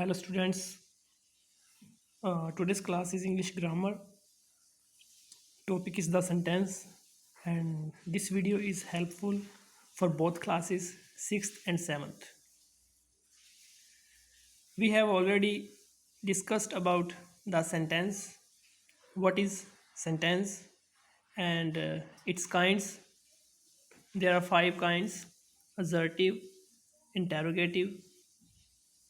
Hello students, today's class is English grammar. Topic is the sentence, and this video is helpful for both classes 6th and 7th. We have already discussed about the sentence, what is sentence and its kinds. There are 5 kinds: assertive, interrogative,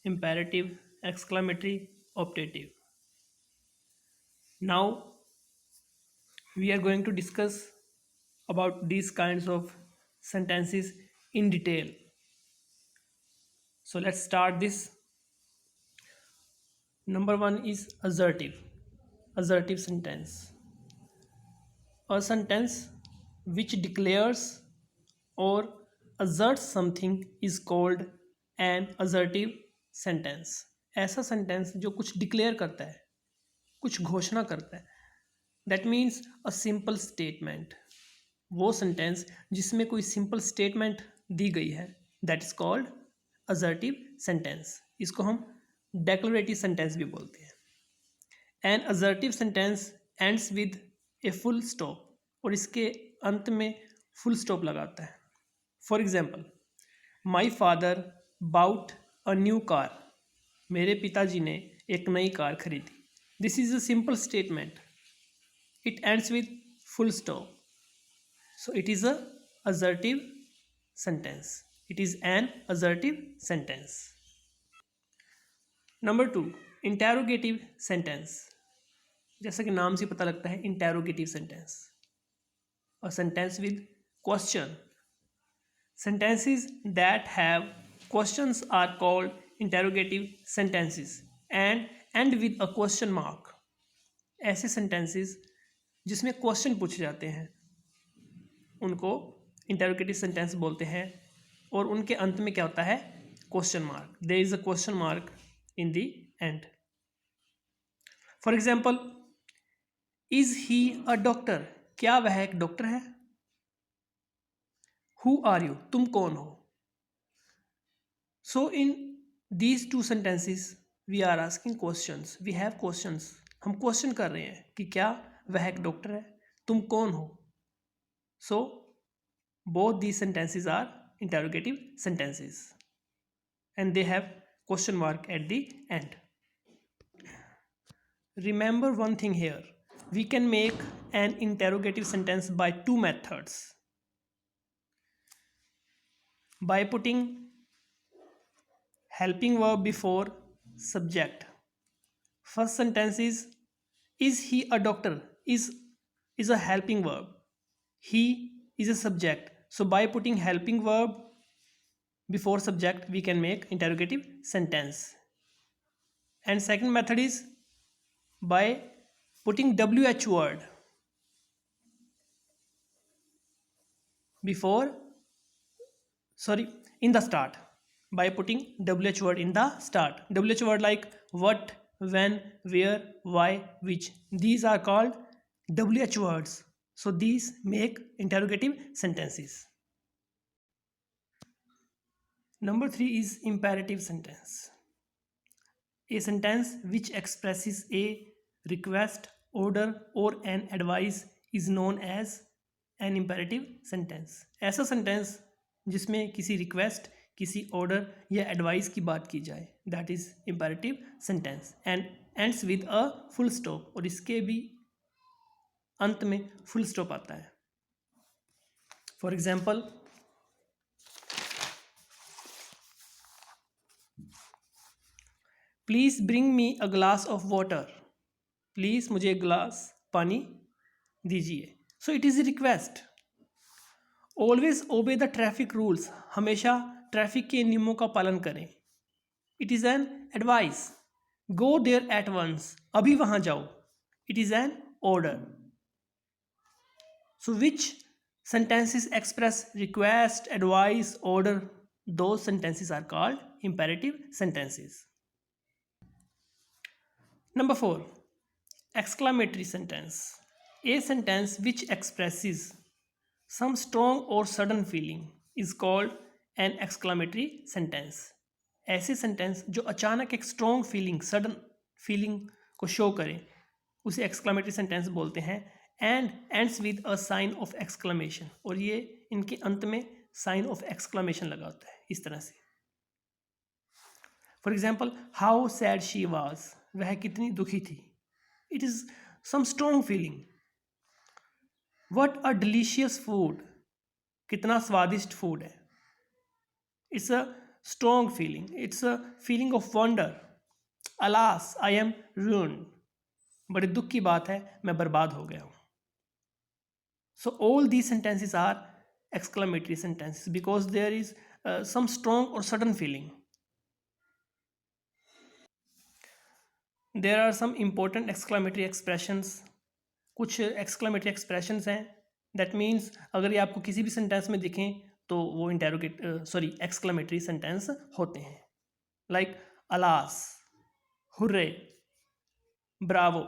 imperative, exclamatory, optative. Now we are going to discuss about these kinds of sentences in detail. So let's start this. Number one is assertive. Assertive sentence. A sentence which declares or asserts something is called an assertive sentence. ऐसा sentence जो कुछ declare करता है, कुछ घोषणा करता है, that means a simple statement. वो सेंटेंस जिसमें कोई सिंपल स्टेटमेंट दी गई है, that is called assertive sentence. इसको हम डेक्लरेटिव सेंटेंस भी बोलते हैं. An assertive sentence ends with a full stop, और इसके अंत में फुल स्टॉप लगाता है. For example, my father bought a new car. मेरे पिताजी ने एक नई कार खरीदी. This is a simple statement. It ends with full stop. So it is a assertive sentence. It is an assertive sentence. Number 2, interrogative sentence. जैसा कि नाम से पता लगता है, interrogative sentence. A sentence with question. Sentences that have questions are called interrogative sentences and end with a question mark. ऐसे sentences जिसमें question पूछे जाते हैं उनको इंटरोगेटिव सेंटेंस बोलते हैं, और उनके अंत में क्या होता है? Question mark. There is a question mark in the end. For example, is he a doctor. क्या वह एक डॉक्टर है? Who are you. तुम कौन हो? So in these two sentences we are asking questions. We have questions. हम question कर रहे हैं कि क्या वह एक डॉक्टर है, तुम कौन हो. So both these sentences are interrogative sentences and they have question mark at the end. Remember one thing here. We can make an interrogative sentence by two methods. By putting helping verb before subject. First sentence is he a doctor? Is a helping verb. He is a subject. So by putting helping verb before subject, we can make interrogative sentence. And second method is by putting WH word in the start. By putting WH word in the start. WH word like what, when, where, why, which. These are called WH words. So these make interrogative sentences. Number 3 is imperative sentence. A sentence which expresses a request, order or an advice is known as an imperative sentence. ऐसा sentence जिसमें किसी request, किसी order या advice की बात की जाए, that is imperative sentence and ends with a full stop. और इसके भी अंत में फुल स्टॉप आता है. For example, please bring me a glass of water. Please मुझे ग्लास पानी दीजिए. So it is a request. Always obey the traffic rules. हमेशा ट्रैफिक के नियमों का पालन करें. It is an advice. Go there at once. अभी वहां जाओ. It is an order. So which sentences express request, advice, order? Those sentences are called imperative sentences. Number 4, exclamatory sentence. A sentence which expresses some strong or sudden feeling is called an exclamatory sentence. ऐसे sentence जो अचानक एक strong feeling, sudden feeling को show करें, उसे exclamatory sentence बोलते हैं। And ends with a sign of exclamation, और ये इनके अंत में साइन ऑफ एक्सक्लामेशन लगा होता है इस तरह से। For example, how sad she was, वह कितनी दुखी थी। It is some strong feeling. What a delicious food, कितना स्वादिष्ट फूड है। It's a strong feeling, it's a feeling of wonder. Alas I am ruined, बड़े दुख की बात है, मैं बर्बाद हो गया हूँ। So all these sentences are exclamatory sentences because there is some strong or sudden feeling. There are some important exclamatory expressions. कुछ exclamatory expressions हैं, that means अगर ये आपको किसी भी सेंटेंस में दिखें तो वो exclamatory sentence होते हैं, like alas, hooray, bravo,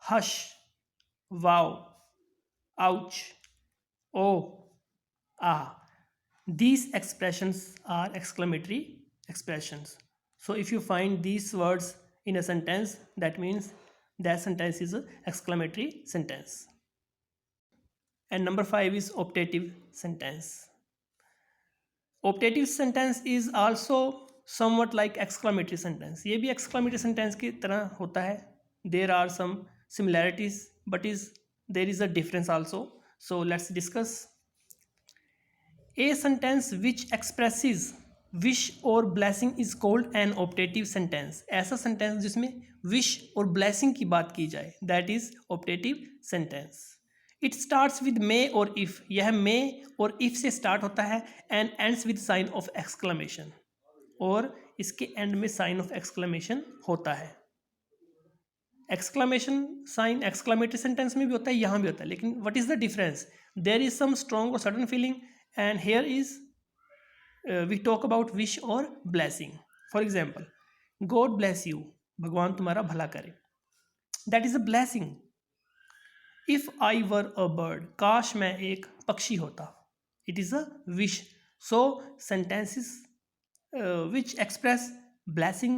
hush, wow, ouch, oh, ah. These expressions are exclamatory expressions. So if you find these words in a sentence, that means that sentence is an exclamatory sentence. And number 5 is optative sentence. Optative sentence is also somewhat like exclamatory sentence. ये भी exclamatory sentence की तरह होता है. There are some similarities, but there is a difference also. So let's discuss. A sentence which expresses wish और blessing is called an optative sentence. ऐसा sentence जिसमें wish और blessing की बात की जाए, that is optative sentence. It starts with may और if. यह may और if से start होता है and ends with sign of exclamation. और इसके end में sign of exclamation होता है. एक्सक्लामेशन साइन एक्सक्लामेटरी सेंटेंस में भी होता है, यहाँ भी होता है, लेकिन what is the difference? There is some strong और sudden feeling, and here is we talk about wish और blessing. For example, God bless you, भगवान तुम्हारा भला करे, that is a blessing. If I were a bird, काश मैं एक पक्षी होता, it is a wish. So sentences which express blessing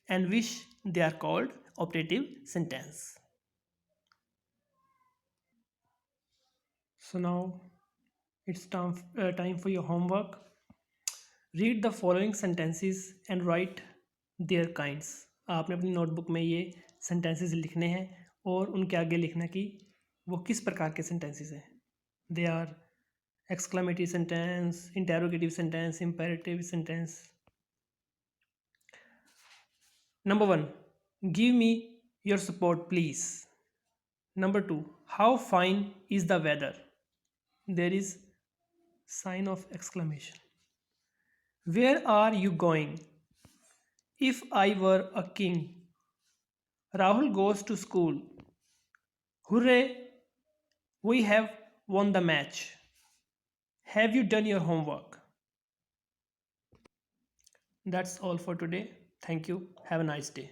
and wish, they are called optative sentence. So now it's time for your homework. Read the following sentences and write their kinds. आपने अपनी notebook में ये sentences लिखने हैं और उनके आगे लिखना कि वो किस प्रकार के sentences हैं. They are exclamatory sentence, interrogative sentence, imperative sentence. Number 1, give me your support please. Number 2, how fine is the weather? There is sign of exclamation. Where are you going? If I were a king. Rahul goes to school. Hooray, we have won the match. Have you done your homework? That's all for today. Thank you. Have a nice day.